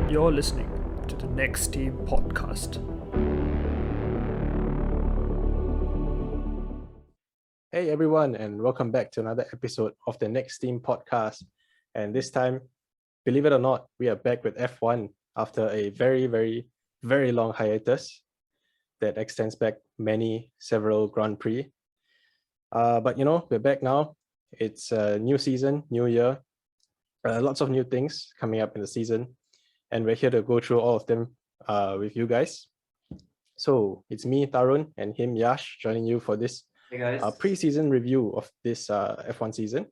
You're listening to the Next Team podcast. Hey everyone, and welcome back to another episode of the Next Team podcast. And this time, believe it or not, we are back with F1 after a very long hiatus that extends back several Grand Prix. But we're back now. It's a new season, new year, lots of new things coming up in the season, and we're here to go through all of them with you guys. So it's me, Tarun, and him, Yash, joining you for this pre-season review of this F1 season.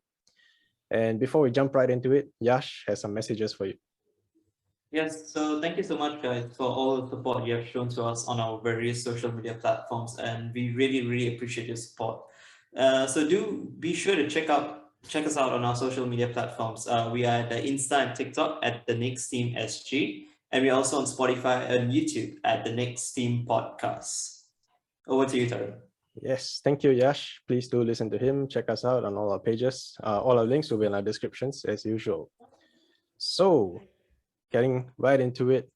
And before we jump right into it, Yash has some messages for you. Yes, so thank you so much, guys, for all the support you have shown to us on our various social media platforms, and we really appreciate your support. So do be sure to check us out on our social media platforms. We are at the Insta and TikTok at the Next Team SG, and we're also on Spotify and YouTube at the Next Team Podcast. Over to you, Tarun. Yes, thank you, Yash. Please do listen to him. Check us out on all our pages. All our links will be in our descriptions as usual. So, getting right into it,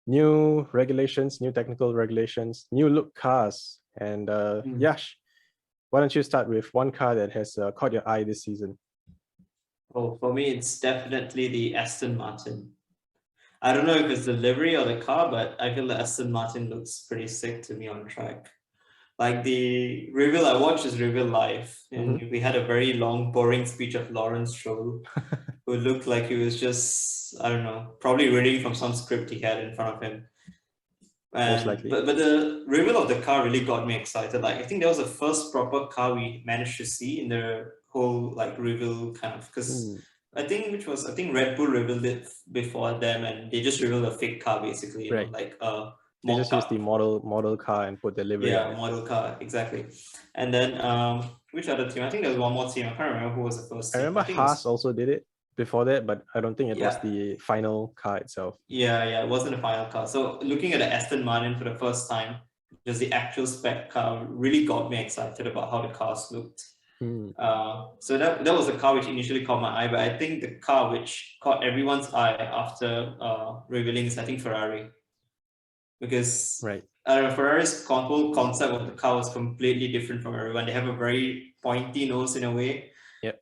new regulations, new technical regulations, new look cars. And Yash, why don't you start with one car that has caught your eye this season? Oh, for me, it's definitely the Aston Martin. I don't know if it's the livery or the car, but I feel the Aston Martin looks pretty sick to me on track. Like the reveal I watched is reveal live, and we had a very long, boring speech of Lawrence Stroll, who looked like he was just, I don't know, probably reading from some script he had in front of him. And, Most likely. But the reveal of the car really got me excited. Like I think that was the first proper car we managed to see in the whole like reveal kind of, because I think Red Bull revealed it before them, and they just revealed a fake car basically, you know, like they just used the model car and put the livery on it. Model car, exactly. And then which other team? I think there was one more team. I can't remember who was the first team. I remember Haas also did it before that, but I don't think it was the final car itself. Yeah, it wasn't the final car. So looking at the Aston Martin for the first time, just the actual spec car really got me excited about how the cars looked. So that was the car which initially caught my eye, but I think the car which caught everyone's eye after revealing is I think Ferrari. Because Ferrari's whole concept of the car was completely different from everyone. They have a very pointy nose in a way,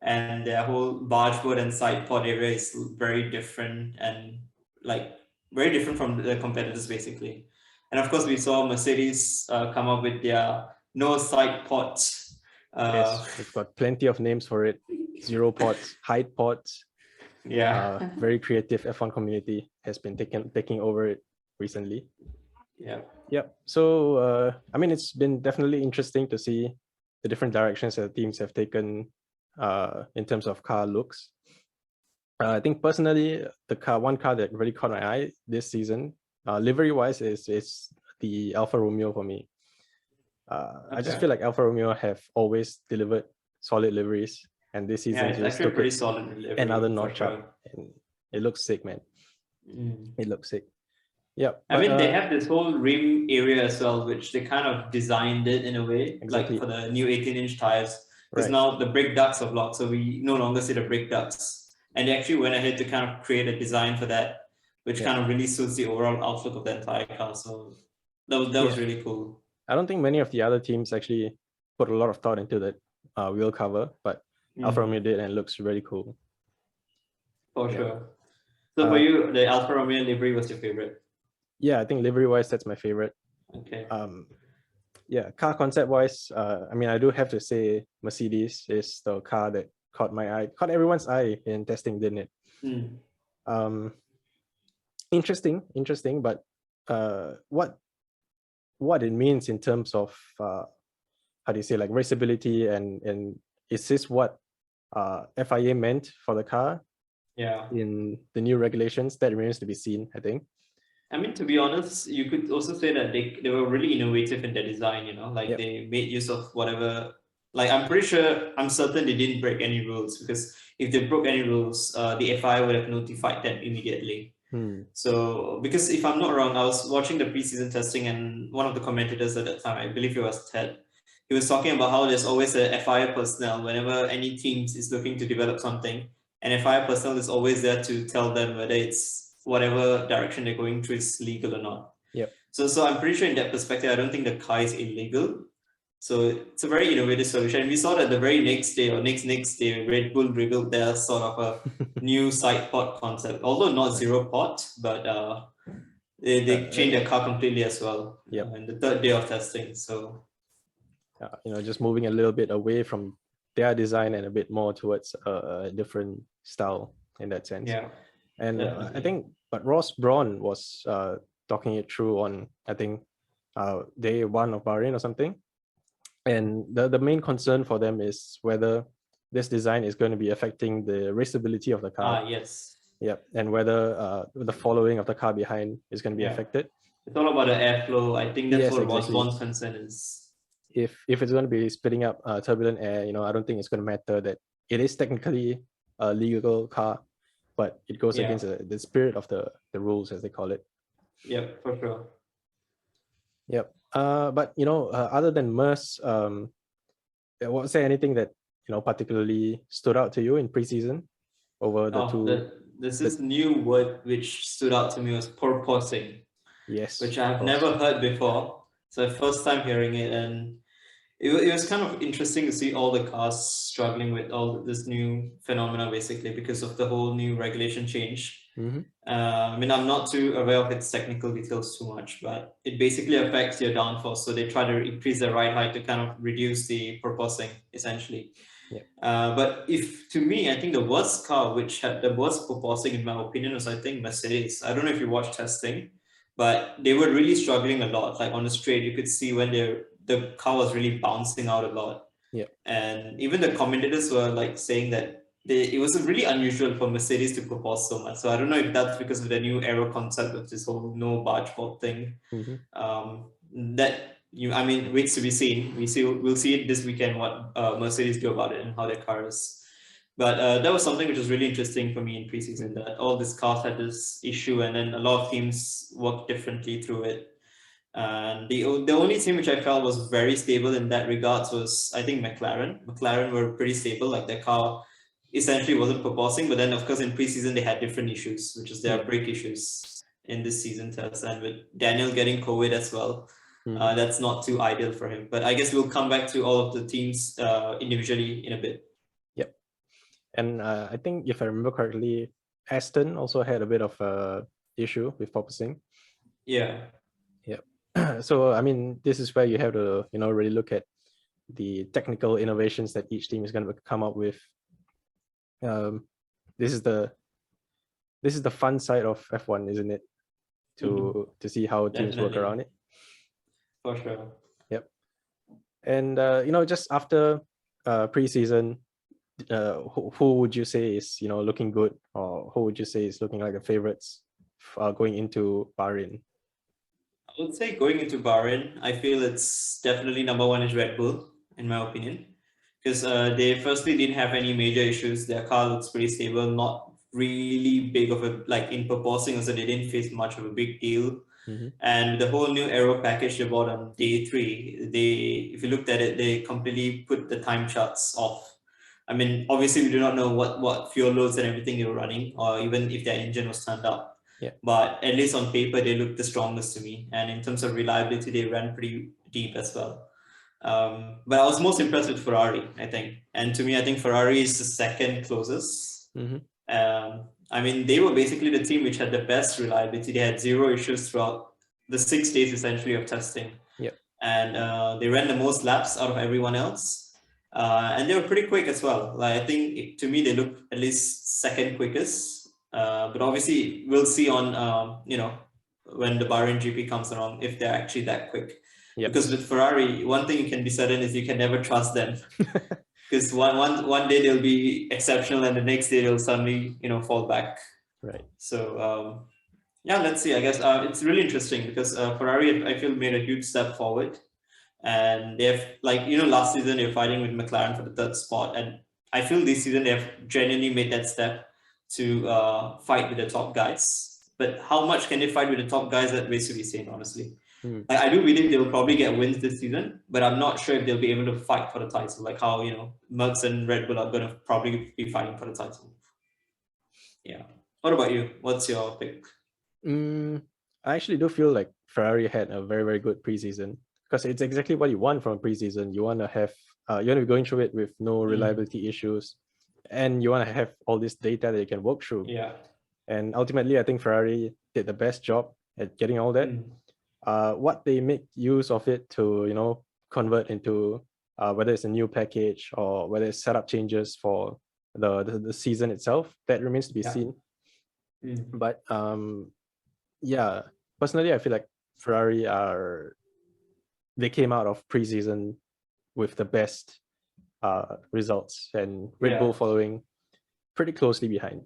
and their whole bargeboard and side pod area is very different and like very different from the competitors basically. And of course, we saw Mercedes come up with their no side pods. Yes, we've got plenty of names for it. Zero pods, hide pods. Yeah, very creative F1 community has been taking over it recently. Yep. So I mean, it's been definitely interesting to see the different directions that teams have taken in terms of car looks. I think personally, one car that really caught my eye this season, livery wise, is the Alfa Romeo for me. I just feel like Alfa Romeo have always delivered solid liveries, and this season just took pretty solid livery, another notch up, and it looks sick, man. It looks sick. Yeah, I mean, they have this whole rim area as well, which they kind of designed it in a way, like for the new 18-inch tires. Because now the brake ducts are blocked, so we no longer see the brake ducts. And they actually went ahead to kind of create a design for that, which kind of really suits the overall outlook of the entire car. So that was really cool. I don't think many of the other teams actually put a lot of thought into that wheel cover, but Alfa Romeo did, and it looks really cool. For sure. So for you, the Alfa Romeo livery was your favorite? Yeah, I think livery-wise, that's my favorite. Okay. Car concept-wise, I mean, I do have to say Mercedes is the car that caught everyone's eye in testing, didn't it? Interesting, but what it means in terms of how do you say, like raceability, and is this what FIA meant for the car? In the new regulations, that remains to be seen, I think. I mean, to be honest, you could also say that they were really innovative in their design, you know, like they made use of whatever, like I'm certain they didn't break any rules, because if they broke any rules, the FIA would have notified them immediately. So, because if I'm not wrong, I was watching the preseason testing, and one of the commentators at that time, I believe it was Ted, he was talking about how there's always a FIA personnel whenever any teams is looking to develop something, and FIA personnel is always there to tell them whether it's whatever direction they're going through is legal or not. Yep. So I'm pretty sure in that perspective, I don't think the car is illegal. So it's a very innovative solution. And we saw that the very next day or next day, Red Bull revealed their sort of a new side pod concept, although not zero pod, but they changed their car completely as well. Yep. In the third day of testing. So just moving a little bit away from their design and a bit more towards a different style in that sense. Yeah. And I think, but Ross Brawn was talking it through on, I think, day one of Bahrain or something. And the main concern for them is whether this design is going to be affecting the raceability of the car. Yes. Yep. And whether the following of the car behind is going to be affected. It's all about the airflow. I think that's what exactly. Ross Brawn's concern is. If it's going to be spitting up turbulent air, I don't think it's going to matter that it is technically a legal car, but it goes against the spirit of the rules, as they call it. Yep, for sure. Yep. But other than MERS, was there anything that particularly stood out to you in preseason over the two? There's this new word which stood out to me was porpoising. Yes. Which I've never heard before. So first time hearing it, and it was kind of interesting to see all the cars struggling with all this new phenomena, basically because of the whole new regulation change. Mm-hmm. I mean, I'm not too aware of its technical details too much, but it basically affects your downforce. So they try to increase the ride height to kind of reduce the porpoising, essentially. Yeah. But to me, I think the worst car which had the worst porpoising, in my opinion, was I think Mercedes. I don't know if you watched testing, but they were really struggling a lot. Like on the straight, you could see when the car was really bouncing out a lot. Yeah. And even the commentators were like saying that it was really unusual for Mercedes to propose so much. So I don't know if that's because of the new aero concept of this whole no barge port thing. Mm-hmm. Waits to be seen. We'll see it this weekend what Mercedes do about it and how their car is. But that was something which was really interesting for me in preseason, that all these cars had this issue and then a lot of teams worked differently through it. And the only team which I felt was very stable in that regards was, I think, McLaren. McLaren were pretty stable, like their car essentially wasn't proposing, but then of course in preseason they had different issues, which is their brake issues in this season test, and with Daniel getting COVID as well. That's not too ideal for him. But I guess we'll come back to all of the teams individually in a bit. Yep. And I think if I remember correctly, Aston also had a bit of a issue with porpoising. Yeah. Yep. So I mean, this is where you have to really look at the technical innovations that each team is going to come up with. This is the fun side of F1, isn't it? To see how teams work around it. For sure. Yep. And just after preseason, who would you say is looking good, or who would you say is looking like the favorites going into Bahrain? I would say going into Bahrain, I feel it's definitely number one is Red Bull, in my opinion, because they firstly didn't have any major issues. Their car looks pretty stable, not really big of a, like in proposing, so they didn't face much of a big deal. And the whole new aero package they bought on day 3, if you looked at it, they completely put the time charts off. I mean, obviously we do not know what fuel loads and everything they were running, or even if their engine was turned up. Yeah. But at least on paper, they looked the strongest to me. And in terms of reliability, they ran pretty deep as well. But I was most impressed with Ferrari, I think. And to me, I think Ferrari is the second closest. I mean, they were basically the team which had the best reliability. They had 0 issues throughout the 6 days essentially of testing. Yep. And they ran the most laps out of everyone else. And they were pretty quick as well. Like I think to me, they looked at least second quickest. But obviously we'll see on, when the Bahrain GP comes around, if they're actually that quick. Yep. Because with Ferrari, one thing you can be certain is you can never trust them. Because one day they'll be exceptional and the next day they'll suddenly, fall back. Right. So, let's see. I guess it's really interesting because Ferrari, I feel, made a huge step forward. And they have, last season they were fighting with McLaren for the 3rd spot. And I feel this season they have genuinely made that step to fight with the top guys. But how much can they fight with the top guys? That remains to be seen, honestly. I do believe they will probably get wins this season, but I'm not sure if they'll be able to fight for the title, like how, Mercs and Red Bull are going to probably be fighting for the title. Yeah. What about you? What's your pick? I actually do feel like Ferrari had a very, very good preseason because it's exactly what you want from a preseason. You want to have, you want to be going through it with no reliability issues, and you want to have all this data that you can work through. Yeah. And ultimately, I think Ferrari did the best job at getting all that. What they make use of it to, convert into whether it's a new package or whether it's setup changes for the season itself, that remains to be seen. But yeah, personally, I feel like Ferrari they came out of preseason with the best results, and Red Bull following pretty closely behind.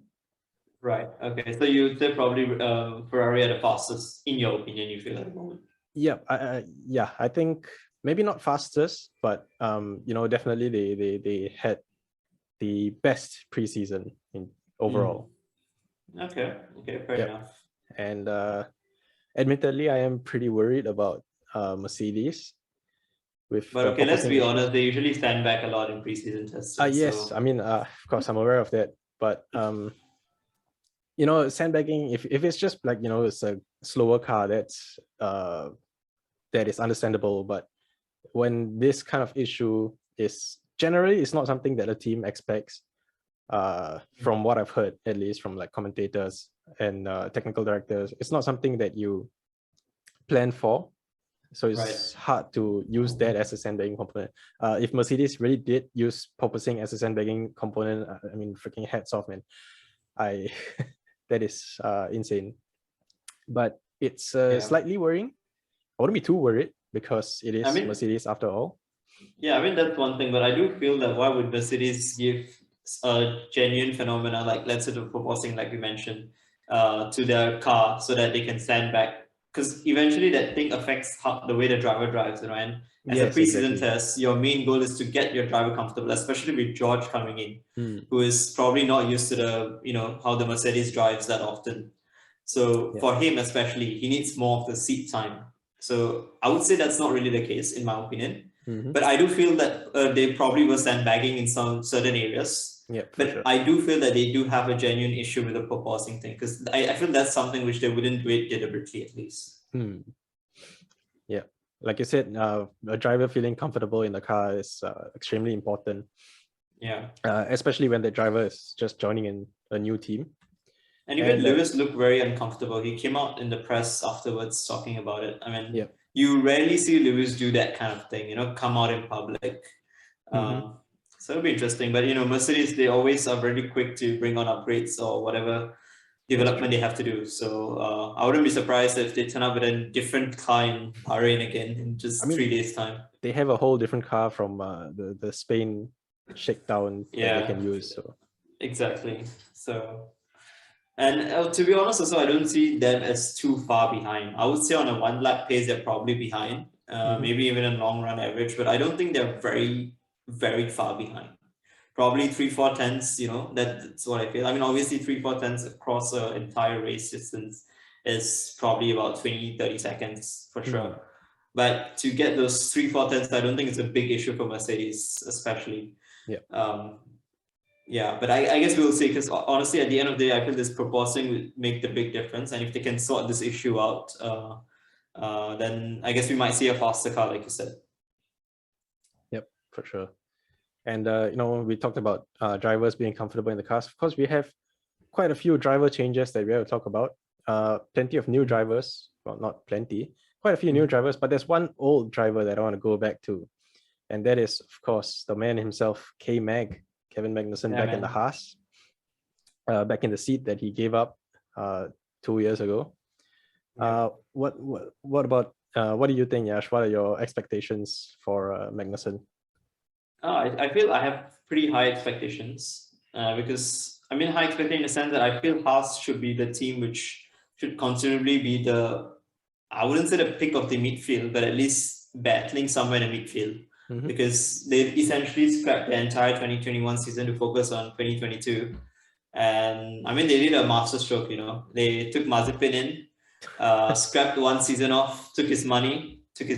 Right. Okay. So you say probably Ferrari are the fastest, in your opinion, you feel at the moment? Yeah, I think maybe not fastest, but definitely they had the best preseason in overall. Okay, fair enough. And admittedly, I am pretty worried about Mercedes. But okay, let's be honest, they usually stand back a lot in preseason testing. Yes, so. I mean, of course, I'm aware of that, but sandbagging, if it's just like, it's a slower car, that is understandable. But when this kind of issue is generally, it's not something that a team expects, from what I've heard, at least from like commentators and technical directors. It's not something that you plan for. So it's hard to use that as a sandbagging component. If Mercedes really did use porpoising as a sandbagging component, I mean, freaking hats off, man. That is insane. But it's slightly worrying. I wouldn't be too worried because it is Mercedes after all. Yeah, I mean, that's one thing, but I do feel that why would Mercedes give a genuine phenomena, like let's say the porpoising, like we mentioned, to their car so that they can stand back? Because eventually that thing affects the way the driver drives, and as a preseason test, your main goal is to get your driver comfortable, especially with George coming in, who is probably not used to the, how the Mercedes drives that often. So for him especially, he needs more of the seat time. So I would say that's not really the case in my opinion. But I do feel that they probably were sandbagging in some certain areas. But I do feel that they do have a genuine issue with the porpoising thing, because I feel that's something which they wouldn't do it deliberately, at least. Yeah, like you said, a driver feeling comfortable in the car is extremely important. Yeah. Especially when the driver is just joining in a new team. And even Lewis looked very uncomfortable. He came out in the press afterwards talking about it. I mean, you rarely see Lewis do that kind of thing, come out in public. So it'll be interesting. But, Mercedes, they always are very quick to bring on upgrades or whatever development they have to do. So I wouldn't be surprised if they turn up with a different car in Bahrain again in just 3 days' time. They have a whole different car from the Spain shakedown that they can use. So exactly. So, and to be honest, also I don't see them as too far behind. I would say on a 1 lap pace they're probably behind, maybe even a long run average. But I don't think they're very, very far behind. Probably 3-4 tenths. That's what I feel. I mean, obviously 3-4 tenths across an entire race distance is probably about 20-30 seconds for sure. But to get those 3-4 tenths, I don't think it's a big issue for Mercedes, especially. Yeah, but I guess we'll see, because honestly, at the end of the day, I feel this porpoising will make the big difference. And if they can sort this issue out, then I guess we might see a faster car, like you said. Yep, for sure. And, we talked about drivers being comfortable in the cars. Of course, we have quite a few driver changes that we have to talk about. Plenty of new drivers. Well, not plenty. Quite a few new drivers, but there's one old driver that I want to go back to. And that is, of course, the man himself, Kevin Magnussen, back in the Haas. Back in the seat that he gave up 2 years ago. What do you think, Yash? What are your expectations for Magnussen? I feel I have pretty high expectations because high expectation in the sense that I feel Haas should be the team which should considerably be I wouldn't say the pick of the midfield, but at least battling somewhere in the midfield, because they essentially scrapped the entire 2021 season to focus on 2022. And they did a masterstroke. They took Mazepin in, scrapped 1 season off, took his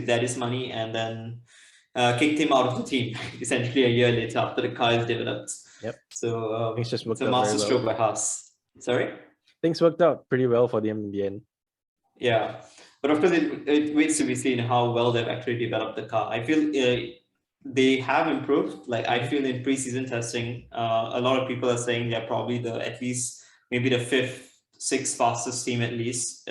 daddy's money, and then kicked him out of the team essentially a year later after the car is developed. So it's a masterstroke by Haas. Sorry? things worked out pretty well for them in the end. Yeah, but of course, it waits to be seen how well they've actually developed the car. I feel they have improved. Like I feel in preseason testing, a lot of people are saying they're probably at least maybe the fifth, sixth fastest team at least.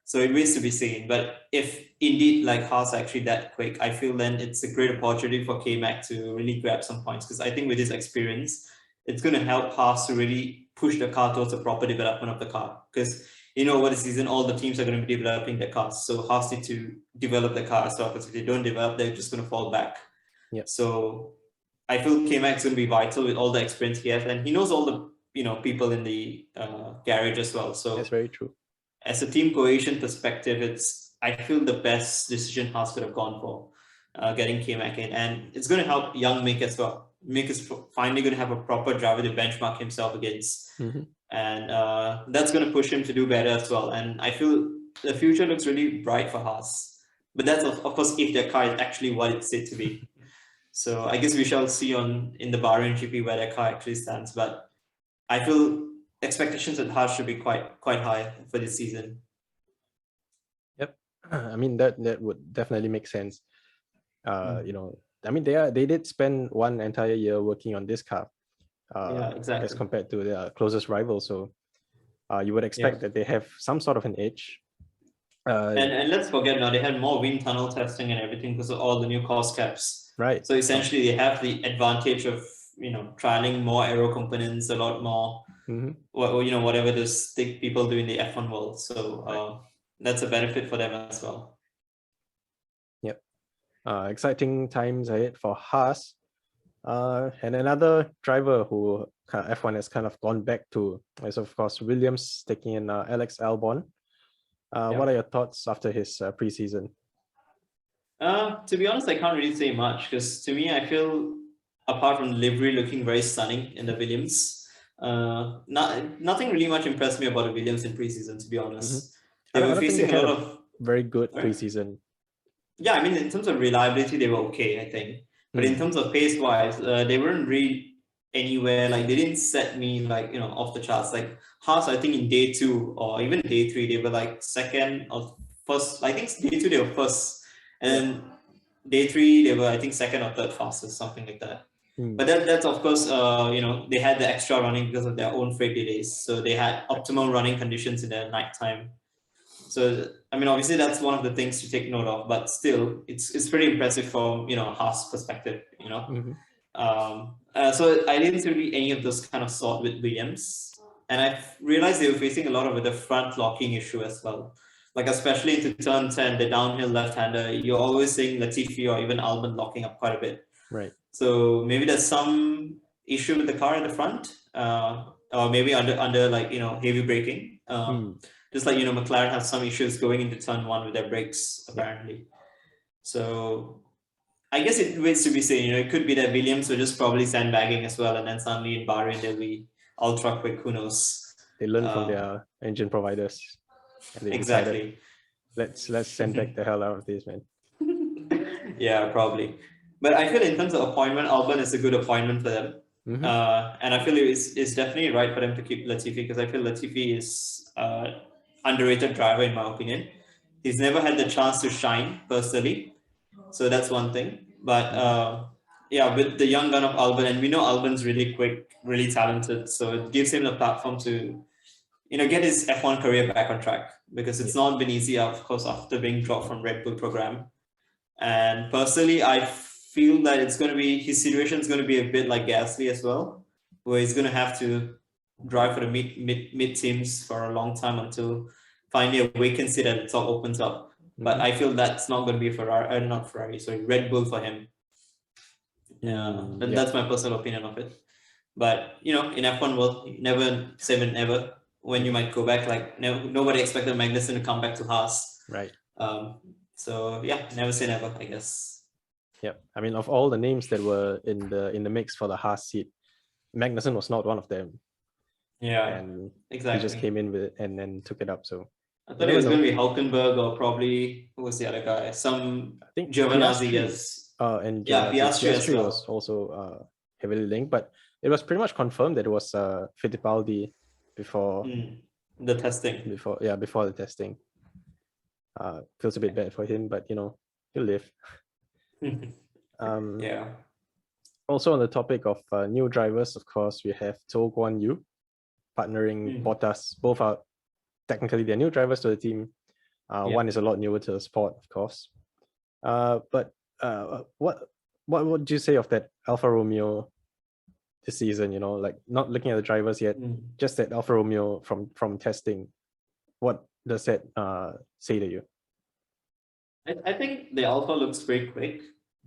So it waits to be seen. But if indeed like Haas are actually that quick, I feel then it's a great opportunity for K-Mac to really grab some points, because I think with his experience, it's going to help Haas to really push the car towards a proper development of the car. Because over the season, all the teams are going to be developing their cars. So Haas need to develop the car as well, because if they don't develop, they're just going to fall back. Yep. So I feel K-Mac is going to be vital with all the experience he has, and he knows all the people in the garage as well. So that's very true. As a team cohesion perspective, I feel the best decision Haas could have gone for, getting K-Mac in, and it's going to help young Mick as well. Mick is finally going to have a proper driver to benchmark himself against. And that's going to push him to do better as well. And I feel the future looks really bright for Haas. But that's, of course, if their car is actually what it's said to be. So I guess we shall see in the Bahrain GP where their car actually stands. But I feel expectations at Haas should be quite high for this season. Yep. I mean, that would definitely make sense. I mean, they did spend one entire year working on this car. Exactly. As compared to their closest rival. So you would expect that they have some sort of an edge. And let's forget now, they had more wind tunnel testing and everything because of all the new cost caps. Right. So essentially they have the advantage of, trialing more aero components, a lot more, whatever the stick people do in the F1 world. So that's a benefit for them as well. Yep. Exciting times ahead for Haas. And another driver who F1 has kind of gone back to is, of course, Williams taking in Alex Albon. What are your thoughts after his preseason? To be honest, I can't really say much, because to me, I feel apart from the livery looking very stunning in the Williams, nothing really much impressed me about the Williams in preseason, to be honest. They were facing a lot of very good preseason. Yeah, I mean, in terms of reliability, they were okay, I think. But in terms of pace-wise, they weren't really anywhere. Like, they didn't set me, off the charts. Like, Haas, I think in day 2 or even day 3, they were like second or first. I think day 2, they were first. And then day 3, they were, I think, second or third fastest, something like that. But that's, of course, they had the extra running because of their own freight delays. So they had optimal running conditions in the nighttime. So, I mean, obviously that's one of the things to take note of, but still it's pretty impressive from, Haas perspective, So I didn't see any of those kind of sort with Williams. And I realized they were facing a lot of the front locking issue as well. Like, especially into turn 10, the downhill left-hander, you're always seeing Latifi or even Albon locking up quite a bit. Right. So maybe there's some issue with the car in the front, or maybe under heavy braking. Just like, McLaren has some issues going into turn 1 with their brakes, apparently. So I guess it waits to be seen. It could be that Williams were just probably sandbagging as well, and then suddenly in Bahrain they'll be ultra quick. Who knows? They learn from their engine providers. Exactly. Let's sandbag the hell out of this, man. Yeah, probably. But I feel in terms of appointment, Albon is a good appointment for them. And I feel it's definitely right for them to keep Latifi, because I feel Latifi is underrated driver in my opinion. He's never had the chance to shine personally, so that's one thing. But with the young gun of Albon, and we know Albon's really quick, really talented, so it gives him the platform to get his F1 career back on track, because it's not been easy, of course, after being dropped from Red Bull program. And personally, I feel that his situation is going to be a bit like Gasly as well, where he's going to have to drive for the mid teams for a long time until finally a vacancy that the top opens up. But I feel that's not going to be Red Bull for him. That's my personal opinion of it. But in F1 world, never say never. When you might go back, nobody expected Magnussen to come back to Haas. Right. So yeah, never say never, I guess. Yeah, I mean, of all the names that were in the mix for the Haas seat, Magnussen was not one of them. Yeah, and exactly. He just came in with it and then took it up. So I thought it was going to be Hulkenberg, or probably who was the other guy? I think Giovinazzi. Yes. And Piastri was also heavily linked, but it was pretty much confirmed that it was Fittipaldi before the testing. before the testing. Feels a bit bad for him, but he'll live. Yeah. Also on the topic of new drivers, of course, we have Zhou Guan Yu partnering Bottas. Both are technically they're new drivers to the team. One is a lot newer to the sport, of course. But what would you say of that Alfa Romeo this season? Like not looking at the drivers yet, just that Alfa Romeo from testing. What does that say to you? I think the Alpha looks very quick.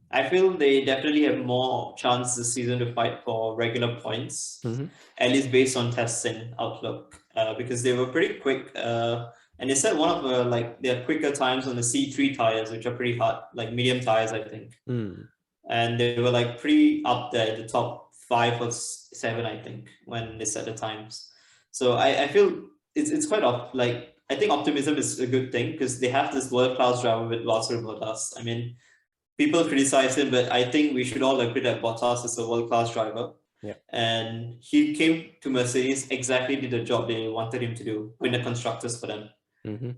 I feel they definitely have more chance this season to fight for regular points, at least based on testing outlook, because they were pretty quick. And they said one of their quicker times on the C3 tires, which are pretty hard, like medium tires, I think. And they were like pretty up there at the top 5 or 7, I think, when they set the times. So I feel it's quite I think optimism is a good thing because they have this world-class driver with Valtteri Bottas. I mean, people criticize him, but I think we should all agree that Bottas is a world-class driver. Yeah. And he came to Mercedes, exactly did the job they wanted him to do, win the constructors for them.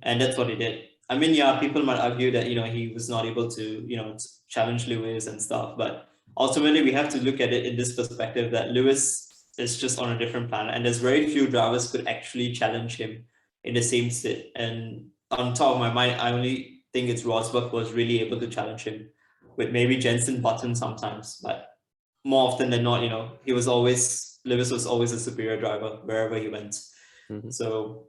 And that's what he did. I mean, people might argue that, he was not able to, challenge Lewis and stuff, but ultimately we have to look at it in this perspective that Lewis is just on a different planet and there's very few drivers could actually challenge him in the same sit. And on top of my mind, I only think it's Rosberg was really able to challenge him with maybe Jensen Button sometimes, but more often than not, Lewis was always a superior driver wherever he went. So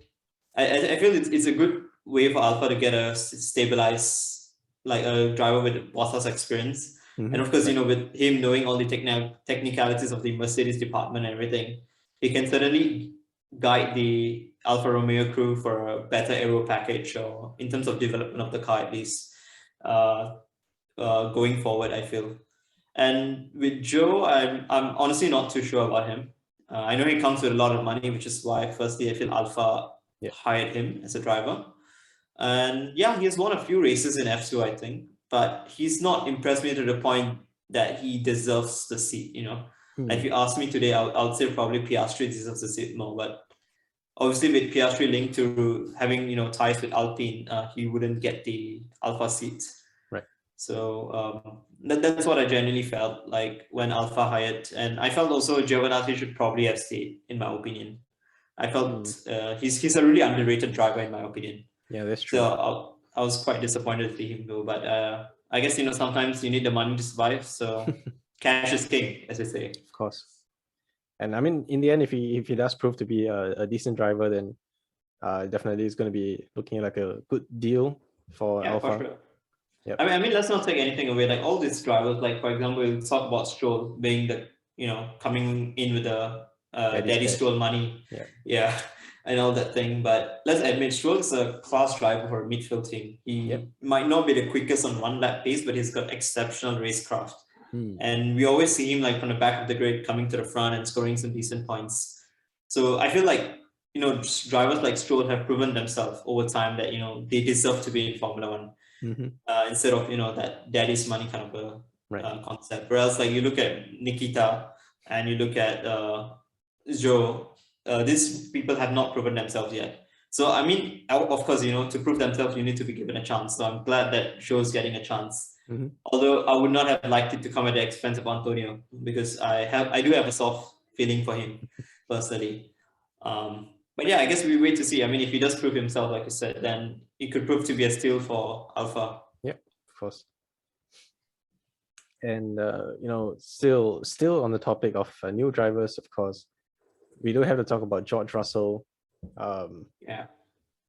I feel it's a good way for Alpha to get a stabilized, like a driver with Bottas experience. And of course, with him knowing all the technicalities of the Mercedes department and everything, he can certainly guide the Alfa Romeo crew for a better aero package or in terms of development of the car at least going forward, I feel. And with Joe, I'm honestly not too sure about him. I know he comes with a lot of money, which is why firstly I feel Alpha hired him as a driver. And he has won a few races in F2, I think, but he's not impressed me to the point that he deserves the seat, Like if you ask me today, I would say probably Piastri deserves the seat more, but obviously with Piastri linked to having, ties with Alpine, he wouldn't get the Alpha seat. Right. So that's what I genuinely felt like when Alpha hired. And I felt also Giovinazzi should probably have stayed, in my opinion. I felt he's a really underrated driver, in my opinion. Yeah, that's true. So I was quite disappointed to see him go, but I guess sometimes you need the money to survive. So cash is king, as they say. Of course. And I mean, in the end, if he does prove to be a decent driver, then definitely it's going to be looking like a good deal for Alpha. For sure. Yep. I mean, let's not take anything away. Like all these drivers, like for example, we'll talk about Stroll being the coming in with the Daddy Stroll money. Yeah. And all that thing, but let's admit Stroll is a class driver for a midfield team. He might not be the quickest on one lap pace, but he's got exceptional racecraft. And we always see him like from the back of the grid coming to the front and scoring some decent points. So I feel like drivers like Stroll have proven themselves over time that they deserve to be in Formula One instead of that daddy's money kind of a concept. Whereas like you look at Nikita and you look at Joe. These people have not proven themselves yet. So, I mean, of course, to prove themselves, you need to be given a chance. So I'm glad that Joe's getting a chance. Although I would not have liked it to come at the expense of Antonio because I do have a soft feeling for him personally. But yeah, I guess we wait to see. I mean, if he does prove himself, like you said, then it could prove to be a steal for Alpha. Yeah, of course. And, still on the topic of new drivers, of course, we do have to talk about George Russell.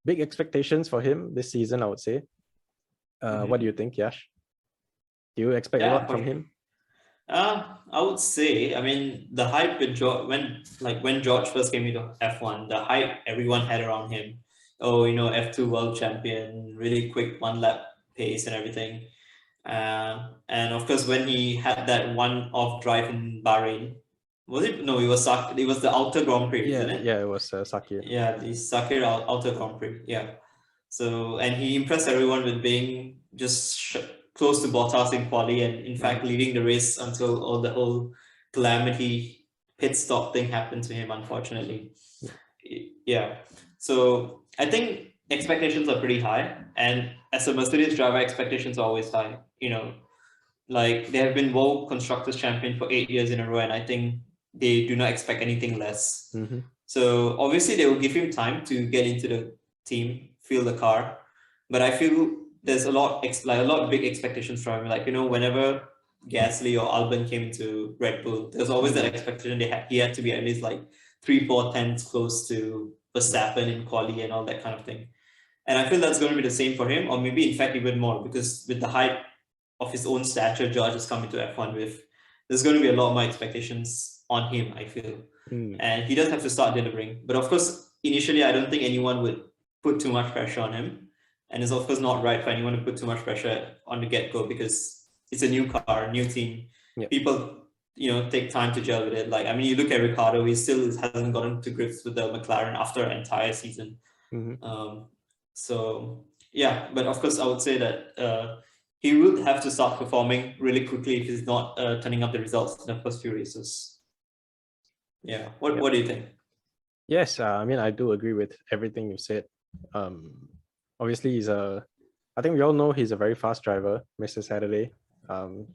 Big expectations for him this season, I would say. What do you think, Yash? Do you expect a lot from him? I would say, I mean, the hype with George, when George first came into F1, the hype everyone had around him. Oh, F2 world champion, really quick one lap pace and everything. And of course, when he had that one-off drive in Bahrain, was it? No, it was the Outer Grand Prix, isn't it? Yeah, it was Sakir. Yeah, the Sakir Outer Grand Prix. Yeah. So, and he impressed everyone with being just close to Bottas in quali, and in fact leading the race until the whole calamity pit stop thing happened to him. Unfortunately, Yeah. So I think expectations are pretty high, and as a Mercedes driver, expectations are always high. Like they have been World Constructors Champion for 8 years in a row, and I think they do not expect anything less. Mm-hmm. So obviously they will give him time to get into the team, feel the car, but I feel there's a lot of big expectations from him. Like whenever Gasly or Albon came into Red Bull, there's always that expectation he had to be at least like 3-4 tenths close to Verstappen in quali and all that kind of thing. And I feel that's going to be the same for him, or maybe in fact even more, because with the hype of his own stature George is coming to F1 with, there's going to be a lot more expectations on him, I feel. And he does have to start delivering. But of course, initially, I don't think anyone would put too much pressure on him. And it's of course not right for anyone to put too much pressure on the get-go, because it's a new car, new team. Yep. People, take time to gel with it. Like, I mean, you look at Ricciardo, he still hasn't gotten to grips with the McLaren after an entire season. So yeah, but of course, I would say that he would have to start performing really quickly if he's not turning up the results in the first few races. Yeah. What do you think? Yes, I mean, I do agree with everything you said. Obviously, I think we all know he's a very fast driver, Mr. Saturday.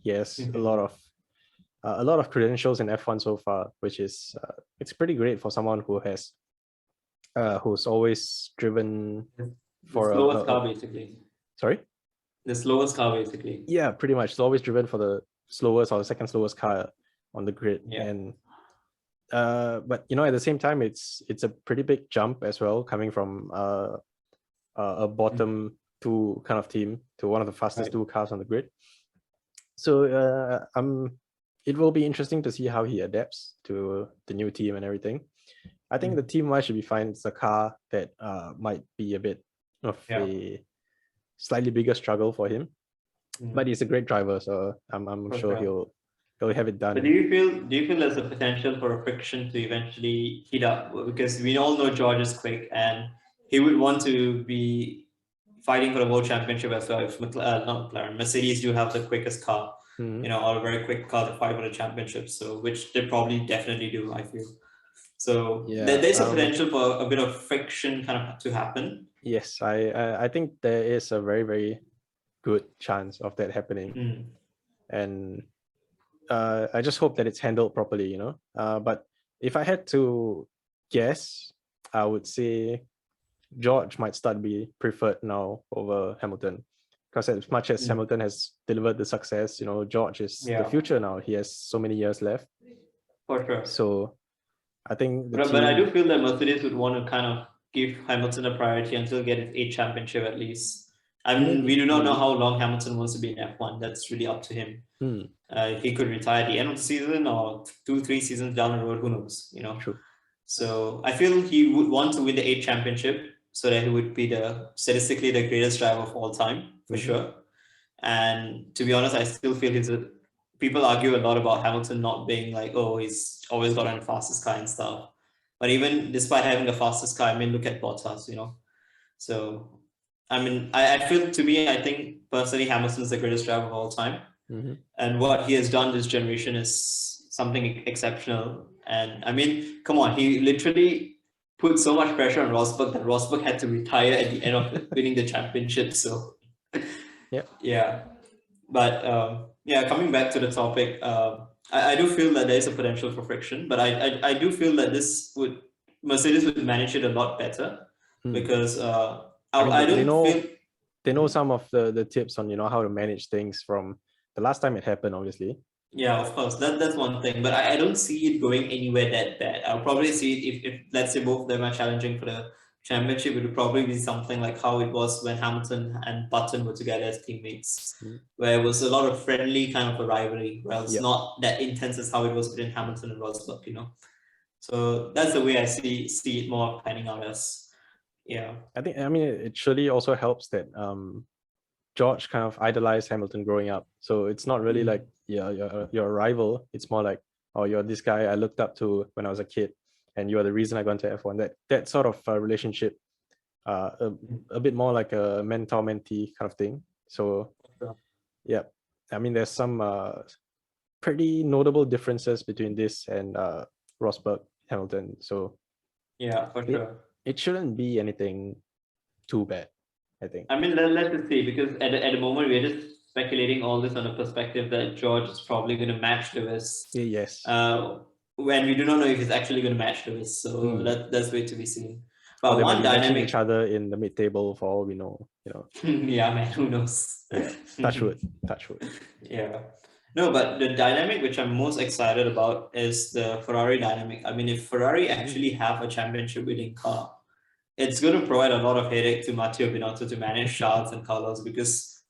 He has a lot of credentials in F1 so far, which is it's pretty great for someone who's always driven for the slowest car, basically. Sorry? The slowest car, basically. Yeah, pretty much. It's always driven for the slowest or the second slowest car on the grid. Yeah. And but at the same time, it's a pretty big jump as well, coming from a bottom two kind of team to one of the fastest two cars on the grid. So it will be interesting to see how he adapts to the new team and everything. I think the team-wise should be fine. It's a car that might be a bit of a slightly bigger struggle for him, but he's a great driver, so I'm sure he'll have it done. But do you feel there's a potential for a friction to eventually heat up? Because we all know George is quick, and he would want to be fighting for the world championship as well. If not McLaren, Mercedes do have the quickest car, or a very quick car to fight for the championship. So which they probably definitely do, I feel. So there's a potential for a bit of friction kind of to happen. Yes, I think there is a very, very good chance of that happening. And I just hope that it's handled properly, but if I had to guess, I would say George might start to be preferred now over Hamilton, because as much as Hamilton has delivered the success, George is the future now. He has so many years left. For sure. So I think but I do feel that Mercedes would want to kind of give Hamilton a priority until get his 8th championship at least. I mean, we do not know how long Hamilton wants to be in F1. That's really up to him. He could retire at the end of the season or 2-3 seasons down the road. Who knows? True. So I feel he would want to win the 8th championship so that he would be statistically the greatest driver of all time for sure. And to be honest, I still feel people argue a lot about Hamilton not being like, oh, he's always got on the fastest car and stuff. But even despite having the fastest car, I mean, look at Bottas, So, I mean, I think personally, Hamilton is the greatest driver of all time. And what he has done this generation is something exceptional. And I mean, come on, he literally put so much pressure on Rosberg that Rosberg had to retire at the end of winning the championship. So, yeah. But coming back to the topic, I do feel that there is a potential for friction, but I do feel that Mercedes would manage it a lot better because they know some of the tips on how to manage things from the last time it happened, obviously. Yeah, of course, that's one thing, but I don't see it going anywhere that bad. I'll probably see it if let's say both of them are challenging for the championship. It would probably be something like how it was when Hamilton and Button were together as teammates, where it was a lot of friendly kind of a rivalry, where it's not that intense as how it was between Hamilton and Rosberg, So that's the way I see it more panning out as. Yeah. I mean, it surely also helps that George kind of idolized Hamilton growing up. So it's not really like, you're a rival. It's more like, oh, you're this guy I looked up to when I was a kid, and you're the reason I got into F1. That sort of relationship, a bit more like a mentor-mentee kind of thing. So, I mean, there's some pretty notable differences between this and Rosberg, Hamilton. So, yeah, for sure. it shouldn't be anything too bad, I think. I mean, let's just see, because at the moment we're just speculating all this on a perspective that George is probably going to match Lewis. Yes. When we do not know if he's actually going to match Lewis, so that's wait to be seen. Or But they might one be matching dynamic, each other in the mid-table for all we know. yeah, man, who knows? Yeah. Touch wood. Yeah. No, but the dynamic which I'm most excited about is the Ferrari dynamic. I mean, if Ferrari actually have a championship winning car, it's going to provide a lot of headache to Matteo Binotto to manage Charles and Carlos, because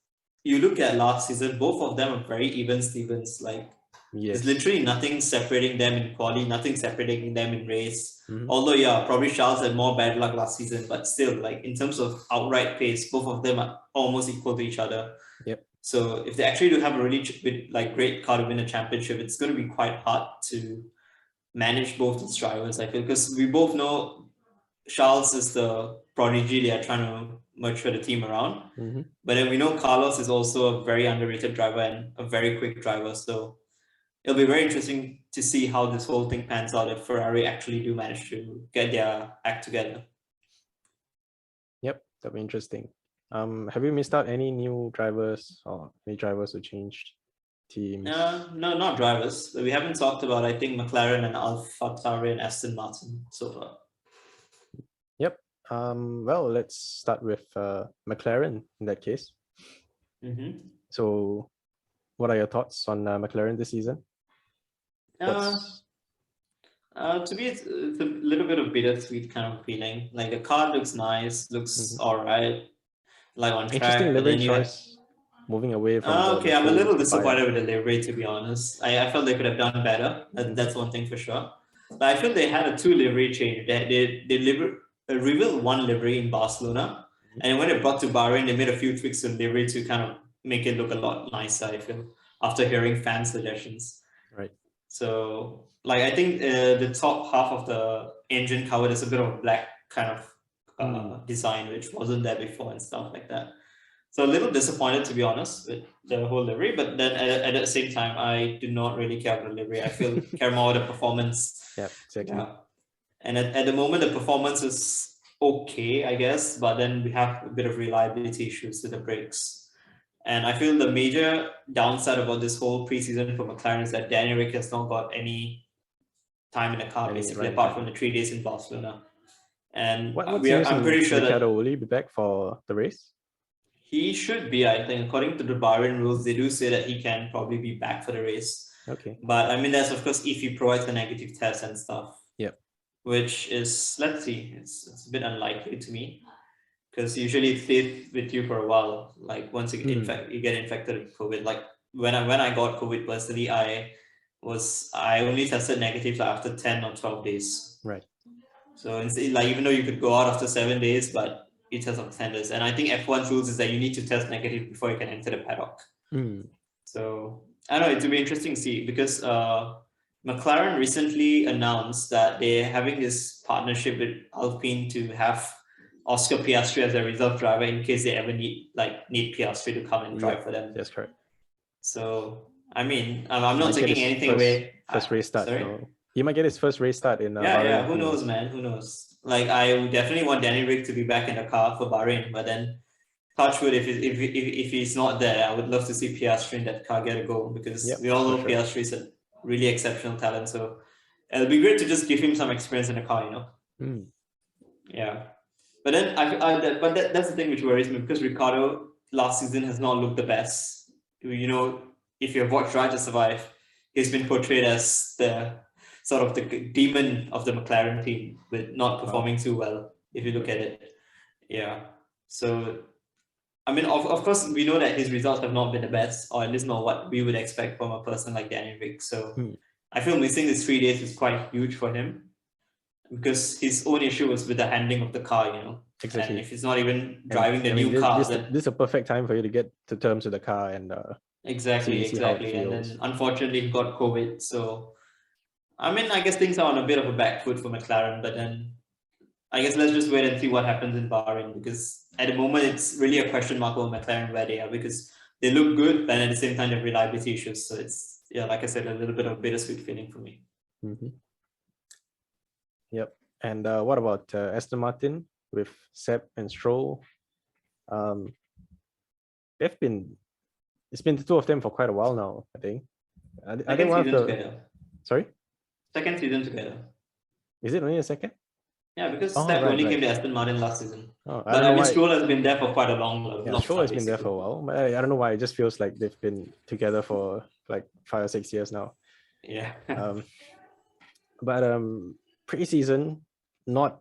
you look at last season, both of them are very even Stevens. Like, there's literally nothing separating them in quali, nothing separating them in race. Although, yeah, probably Charles had more bad luck last season, but still, like, in terms of outright pace, both of them are almost equal to each other. Yep. So if they actually do have a really great car to win a championship, it's going to be quite hard to manage both these drivers, I feel, because we both know Charles is the prodigy they are trying to mature the team around. But then we know Carlos is also a very underrated driver and a very quick driver. So it'll be very interesting to see how this whole thing pans out if Ferrari actually do manage to get their act together. Yep, that'll be interesting. Have you missed out any new drivers or any drivers who changed teams? No, not drivers. We haven't talked about, I think, McLaren and AlphaTauri and Aston Martin so far. Yep. Well, let's start with McLaren in that case. So, what are your thoughts on McLaren this season? To me, it's a little bit of bittersweet kind of feeling. Like, the car looks nice, looks all right, like on track. Interesting livery choice. Moving away from. I'm a little disappointed with the livery, to be honest. I felt they could have done better. That's one thing for sure. But I feel they had a 2 livery change. They revealed 1 livery in Barcelona, and when they brought to Bahrain, they made a few tweaks to the livery to kind of make it look a lot nicer, I feel, after hearing fan suggestions. Right. So, like, I think the top half of the engine cover is a bit of a black kind of design, which wasn't there before and stuff like that. So a little disappointed, to be honest, with the whole livery. But then at the same time, I do not really care about the livery. I care more about the performance. Yeah, exactly. Yeah. And at the moment, the performance is okay, I guess. But then we have a bit of reliability issues with the brakes. And I feel the major downside about this whole preseason for McLaren is that Danny Ric has not got any time in the car, basically, apart from the 3 days in Barcelona. And I'm pretty sure Ricciardo, will he be back for the race? He should be, I think. According to the Bahrain rules, they do say that he can probably be back for the race. Okay. But I mean, that's of course if he provides the negative test and stuff. Yep. Which is, let's see, it's a bit unlikely to me, because usually it stays with you for a while. Like once you get infected with COVID. Like when I got COVID personally, I only tested negative after 10 or 12 days. Right. So like even though you could go out after 7 days, but you test on 10 days. And I think F1's rules is that you need to test negative before you can enter the paddock. So I don't know, it will be interesting to see, because McLaren recently announced that they're having this partnership with Alpine to have Oscar Piastri as a reserve driver in case they ever need Piastri to come and drive for them. That's correct. So I mean, I'm not taking anything away. First race start. So he might get his first race start in Bahrain. Who knows, man? Who knows? Like, I would definitely want Danny Ric to be back in the car for Bahrain, but then touch wood, if he's not there, I would love to see Piastri in that car get a go, because we all know Piastri is a really exceptional talent. So it'll be great to just give him some experience in the car, you know. Yeah, but then that's the thing which worries me, because Ricciardo last season has not looked the best. You know, if you've watched Drive to Survive, he's been portrayed as the sort of the demon of the McLaren team, with not performing too well, if you look at it. Yeah. So, I mean, of course, we know that his results have not been the best, or at least not what we would expect from a person like Danny Ric. So I feel missing these 3 days is quite huge for him, because his own issue was with the handling of the car, you know. Exactly. And if he's not even driving the new car, this is a perfect time for you to get to terms with the car and exactly. And then unfortunately he got COVID. So I mean, I guess things are on a bit of a back foot for McLaren, but then I guess let's just wait and see what happens in Bahrain, because at the moment it's really a question mark over McLaren where they are, because they look good, but at the same time they have reliability issues. So it's, like I said, a little bit of a bittersweet feeling for me. Yep. And what about Aston Martin with Seb and Stroll? They've been It's been the two of them for quite a while now, I think. Are they Second one of season the together. Sorry? Second season together. Is it only a second? Yeah, because Oh, Steph right, only right. came to Aston Martin last season. Oh, I But don't know I mean, why. Stroll has been there for quite a long Yeah, long Stroll time. has been there for a basically. while, but I don't know why. It just feels like they've been together for like 5 or 6 years now. Yeah. But pre-season, not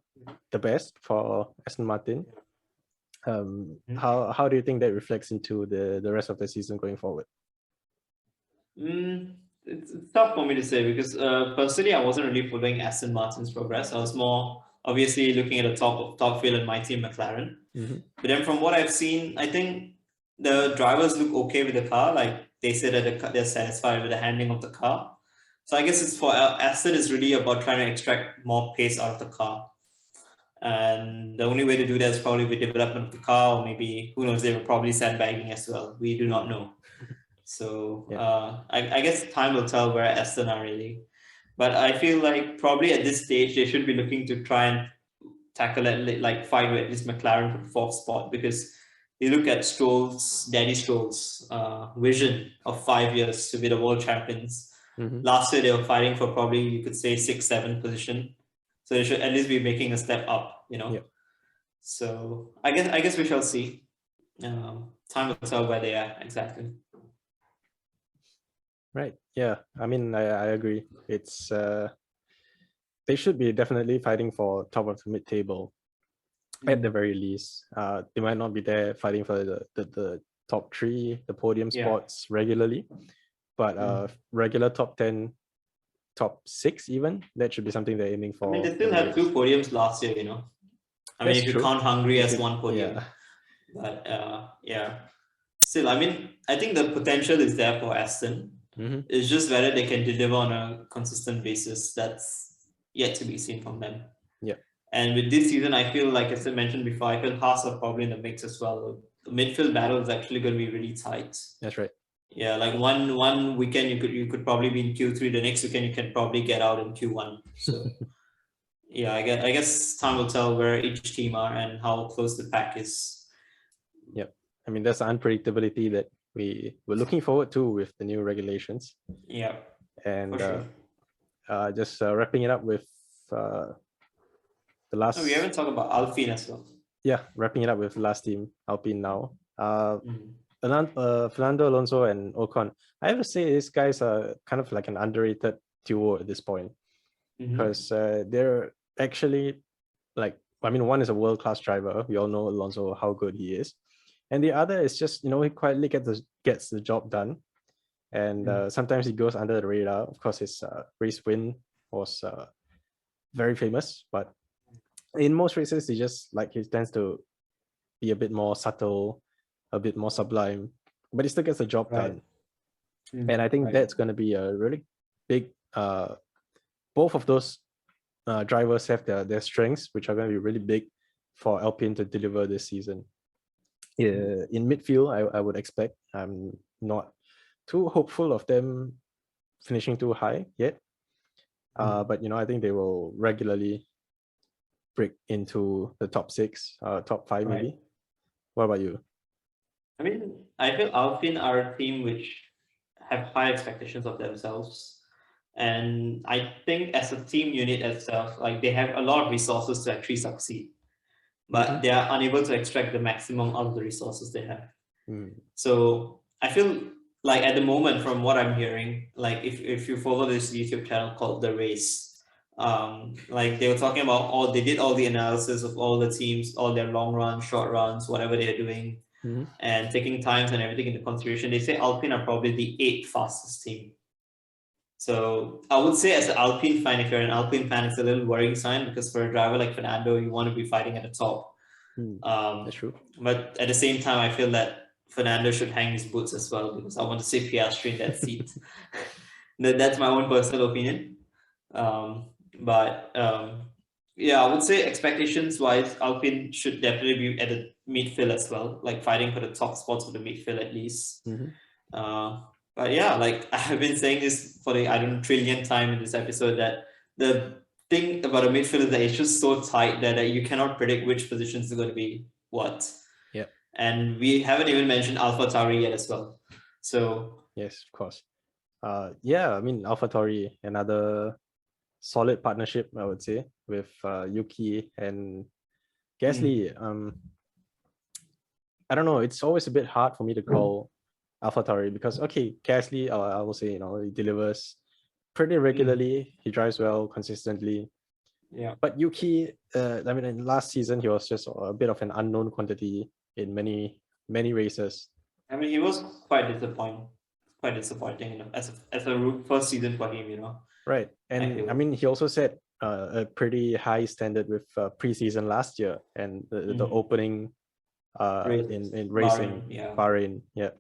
the best for Aston Martin. How do you think that reflects into the rest of the season going forward? It's tough for me to say because personally, I wasn't really following Aston Martin's progress. I was more obviously looking at the top field and my team McLaren. But then from what I've seen, I think the drivers look okay with the car. Like they say that they're satisfied with the handling of the car. So I guess it's for Aston is really about trying to extract more pace out of the car. And the only way to do that is probably with development of the car, or maybe who knows, they were probably sandbagging as well. We do not know. So I guess time will tell where Aston are really. But I feel like probably at this stage they should be looking to try and tackle it, like fight with at least McLaren for the fourth spot, because you look at Daddy Stroll's vision of 5 years to be the world champions. Last year they were fighting for probably, you could say, 6th, 7th position. So they should at least be making a step up, So I guess we shall see. Time will tell where they are exactly. Right. Yeah. I mean, I agree. It's they should be definitely fighting for top of the mid-table at the very least. They might not be there fighting for the top 3, the podium spots regularly, but regular top 10, top 6 even, that should be something they're aiming for. I mean, they still had 2 podiums last year, I mean, if you count Hungary as one podium. But still, I mean, I think the potential is there for Aston. It's just whether they can deliver on a consistent basis. That's yet to be seen from them. Yeah. And with this season, I feel like, as I mentioned before, I feel Haas are probably in the mix as well. The midfield battle is actually going to be really tight. That's right. Yeah, like one weekend you could probably be in Q3. The next weekend you can probably get out in Q1. So yeah, I guess time will tell where each team are and how close the pack is. Yep. I mean, there's unpredictability that we're looking forward to with the new regulations. Yeah. And sure. just wrapping it up with the last. We haven't talked about Alpine as well. Yeah, wrapping it up with the last team, Alpine now. Fernando Alonso and Ocon. I have to say these guys are kind of like an underrated duo at this point, because they're actually one is a world-class driver. We all know Alonso, how good he is, and the other is just he quietly gets the job done, and sometimes he goes under the radar. Of course, his race win was very famous, but in most races he tends to be a bit more subtle, a bit more sublime, but he still gets the job done. And I think that's going to be a really big both of those drivers have their strengths, which are going to be really big for Alpine to deliver this season. In midfield, I would expect. I'm not too hopeful of them finishing too high yet, but I think they will regularly break into the top 6, top 5 maybe. What about you? I mean, I feel Alpine are a team which have high expectations of themselves. And I think as a team unit itself, like they have a lot of resources to actually succeed, but they are unable to extract the maximum out of the resources they have. So I feel like at the moment, from what I'm hearing, like if you follow this YouTube channel called The Race, like they were talking about they did all the analysis of all the teams, all their long runs, short runs, whatever they're doing, and taking times and everything into consideration. They say Alpine are probably the 8th fastest team. So I would say, as an Alpine fan, if you're an Alpine fan, it's a little worrying sign, because for a driver like Fernando, you want to be fighting at the top. That's true. But at the same time, I feel that Fernando should hang his boots as well, because I want to see Piastri in that seat. That's my own personal opinion. Yeah, I would say expectations-wise, Alpine should definitely be at the midfield as well, like fighting for the top spots for the midfield at least. But yeah, like I've been saying this for the trillionth time in this episode, that the thing about a midfield is that it's just so tight that you cannot predict which positions are going to be what. Yep. And we haven't even mentioned AlphaTauri yet as well. So yes, of course. Yeah, I mean AlphaTauri, another solid partnership, I would say, with Yuki and Gasly. I don't know. It's always a bit hard for me to call AlphaTauri because okay, Gasly, I will say, he delivers pretty regularly. He drives well consistently. yeah. But Yuki, I mean, in last season he was just a bit of an unknown quantity in many races. I mean, he was quite disappointing as a first season for him, Right, and I mean, he also set a pretty high standard with preseason last year and the opening in racing Bahrain, yeah.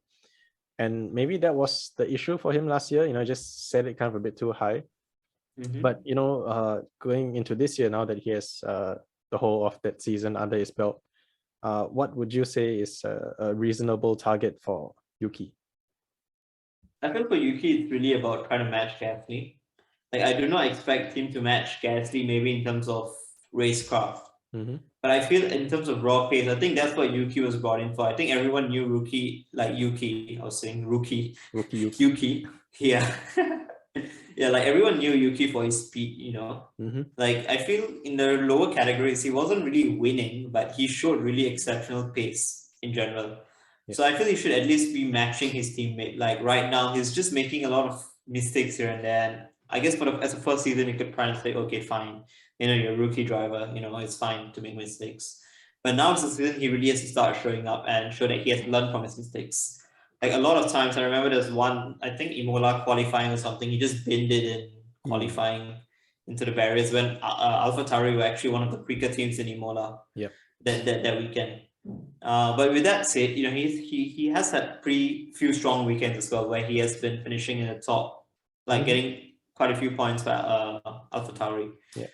And maybe that was the issue for him last year. Just set it kind of a bit too high. But going into this year, now that he has the whole of that season under his belt, what would you say is a reasonable target for Yuki? I feel for Yuki, it's really about trying to match Gasly. Like, I do not expect him to match Gasly maybe in terms of racecraft. But I feel in terms of raw pace, I think that's what Yuki was brought in for. I think everyone knew Yuki. Yuki. Yeah. Yeah, like everyone knew Yuki for his speed, Like, I feel in the lower categories, he wasn't really winning, but he showed really exceptional pace in general. Yeah. So I feel he should at least be matching his teammate. Like right now, he's just making a lot of mistakes here and there. And I guess as a first season, you could try and say, okay, fine. You're a rookie driver, it's fine to make mistakes. But now it's a season he really has to start showing up and show that he has learned from his mistakes. Like a lot of times, I remember there's one, I think Imola qualifying or something, he just binned it in qualifying into the barriers when AlphaTauri were actually one of the quicker teams in Imola that weekend. But with that said, he has had pretty few strong weekends as well, where he has been finishing in the top, like getting quite a few points by AlphaTauri. Yeah.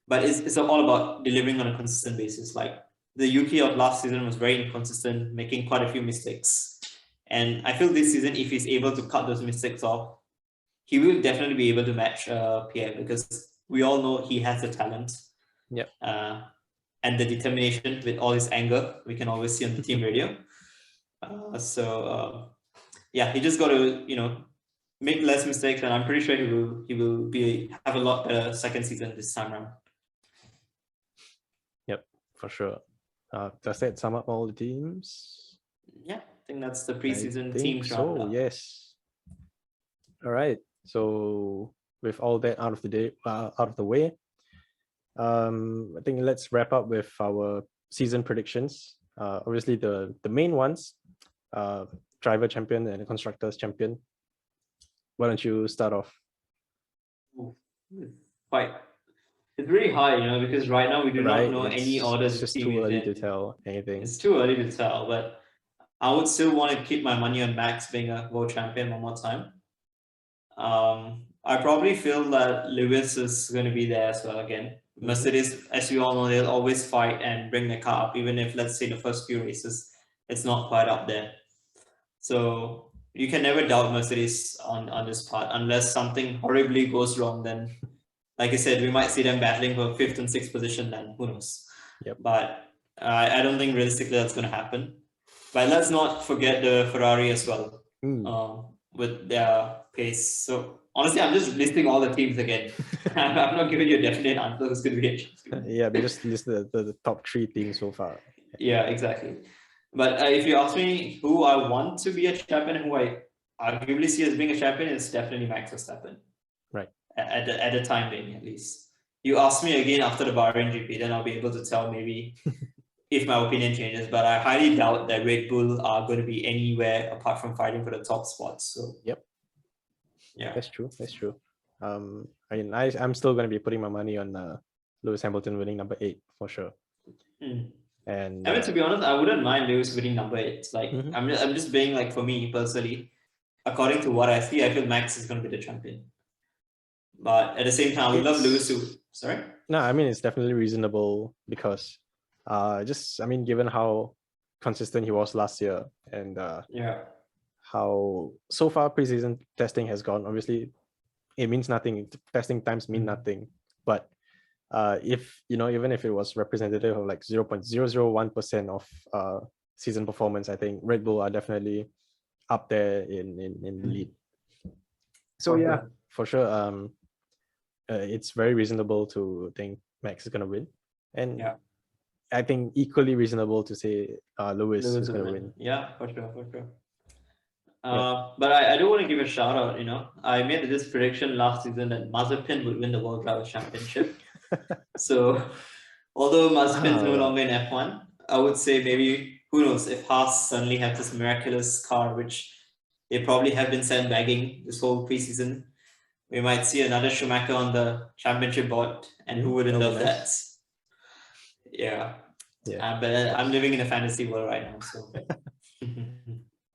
But it's all about delivering on a consistent basis. Like the Yuki of last season was very inconsistent, making quite a few mistakes. And I feel this season, if he's able to cut those mistakes off, he will definitely be able to match Pierre, because we all know he has the talent. Yep. And the determination with all his anger, we can always see on the team radio. He just got to, make less mistakes, and I'm pretty sure he will have a lot better second season this time around. Yep, for sure. Does that sum up all the teams? Yeah, I think that's the preseason team. So yes. All right. So with all that out of the way, I think let's wrap up with our season predictions. Obviously the main ones, driver champion and constructors champion. Why don't you start off? It's really hard, because right now we do not know any orders. It's just too early to tell anything. It's too early to tell, but I would still want to keep my money on Max being a world champion one more time. I probably feel that Lewis is going to be there as well again. Mercedes, as we all know, they'll always fight and bring the car up, even if, let's say, the first few races, it's not quite up there. So you can never doubt Mercedes on this part, unless something horribly goes wrong. Then, like I said, we might see them battling for 5th and 6th position. Then who knows? Yep. But I don't think realistically that's going to happen. But let's not forget the Ferrari as well, with their pace. So honestly, I'm just listing all the teams again. I'm not giving you a definite answer who's going to be a champion. Yeah, we just listed the top 3 teams so far. Yeah, exactly. But if you ask me who I want to be a champion and who I arguably see as being a champion, it's definitely Max Verstappen. Right. At the time being, at least. You ask me again after the Bahrain GP, then I'll be able to tell maybe if my opinion changes. But I highly doubt that Red Bull are going to be anywhere apart from fighting for the top spots. So yep. Yeah. That's true. I'm still going to be putting my money on Lewis Hamilton winning number 8 for sure. And I mean, to be honest, I wouldn't mind Lewis winning number 8. Like, I'm just being like, for me personally, according to what I see, I feel Max is going to be the champion. But at the same time, I would love Lewis to. Sorry? No, I mean, it's definitely reasonable because given how consistent he was last year and how so far preseason testing has gone, obviously it means nothing. Testing times mean nothing. But if even if it was representative of like 0.001% of season performance, I think Red Bull are definitely up there in the lead. So yeah, for sure. It's very reasonable to think Max is gonna win, and I think equally reasonable to say Lewis is gonna win. Yeah, for sure. But I do want to give a shout out. I made this prediction last season that Mazepin would win the World Driver Championship. So, although Mazepin's no longer in F1, I would say maybe, who knows, if Haas suddenly have this miraculous car, which they probably have been sandbagging this whole preseason, we might see another Schumacher on the championship board, and who wouldn't love that? Yeah. But I'm living in a fantasy world right now, so.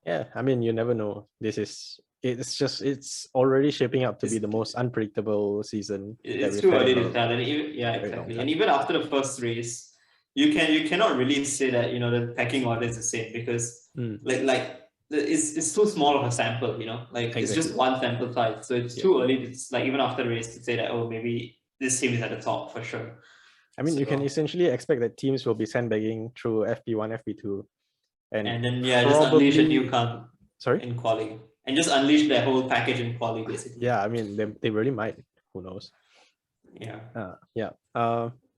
Yeah, I mean, you never know. It's already shaping up to be the most unpredictable season. It's too early to tell, and exactly. And even after the first race, you cannot really say that the pecking order is the same, because it's too small of a sample. It's just one sample size, so it's too early to even after the race to say that maybe this team is at the top for sure. I mean, you can essentially expect that teams will be sandbagging through FP1, FP2. And then just unleash a new car in quali, and just unleash their whole package in quali, basically. Yeah, I mean they really might. Who knows?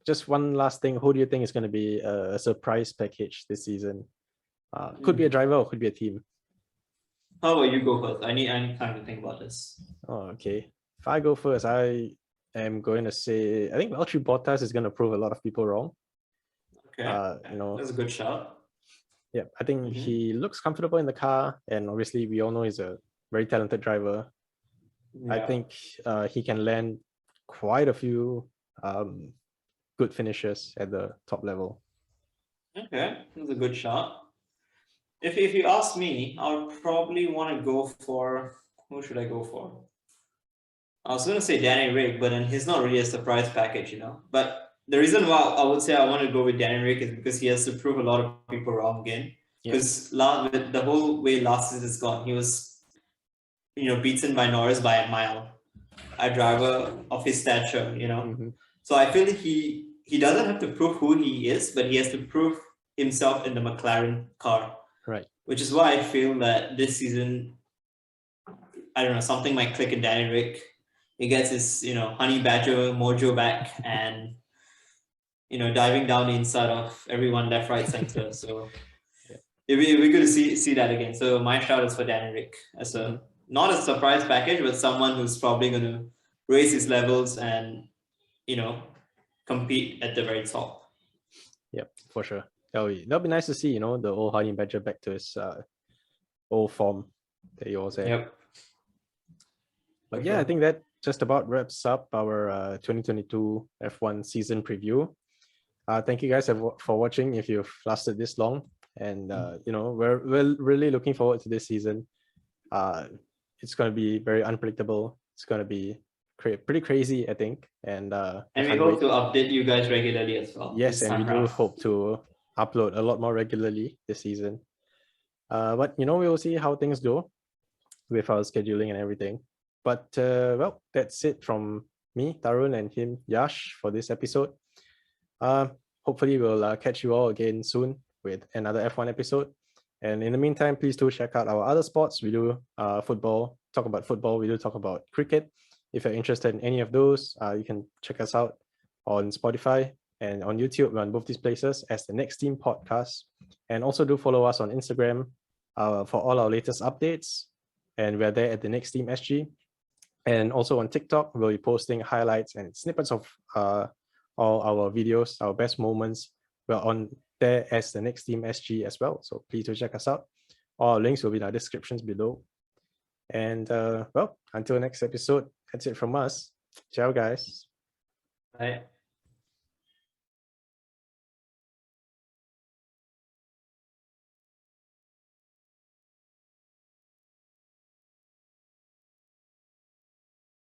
Just one last thing. Who do you think is going to be a surprise package this season? Could be a driver or could be a team. How about you go first? I need time to think about this. Oh, okay. If I go first, I am going to say I think Valtteri Bottas is going to prove a lot of people wrong. Okay. That's a good shout. Yeah, I think he looks comfortable in the car, and obviously we all know he's a very talented driver. I think he can land quite a few good finishes at the top level. Okay, that's a good shot. If you ask me, I would probably want to go for, who should I go for? I was going to say Danny Rick, but then he's not really a surprise package, But the reason why I would say I want to go with Danny Rick is because he has to prove a lot of people wrong again. Because the whole way last season is gone, he was, beaten by Norris by a mile, a driver of his stature, So I feel like he doesn't have to prove who he is, but he has to prove himself in the McLaren car. Right. Which is why I feel that this season, I don't know, something might click in Danny Rick. He gets his, honey badger mojo back, and diving down the inside of everyone left, right, center. So it'd be good to see that again. So my shout is for Danny Rick as not a surprise package, but someone who's probably going to raise his levels and compete at the very top. Yep, for sure. That'll be nice to see. The old honey badger back to his old form that he was at. Yep. But I think that just about wraps up our 2022 F1 season preview. Thank you guys for watching if you've lasted this long, and we're really looking forward to this season. It's going to be very unpredictable. It's going to be pretty crazy, I think, and we hope to update you guys regularly as well. Yes, and we do hope to upload a lot more regularly this season. But we will see how things go with our scheduling and everything. But that's it from me, Tarun, and him, Yash, for this episode. Hopefully we'll catch you all again soon with another F1 episode. And in the meantime, please do check out our other sports. We do talk about football. We do talk about cricket. If you're interested in any of those, you can check us out on Spotify and on YouTube. We're on both these places as the Next Team Podcast. And also do follow us on Instagram for all our latest updates. And we're there at the Next Team SG. And also on TikTok, we'll be posting highlights and snippets of all our videos, our best moments. We're on there as the Next Team SG as well. So please do check us out. All our links will be in our descriptions below. And until next episode, that's it from us. Ciao, guys. Bye.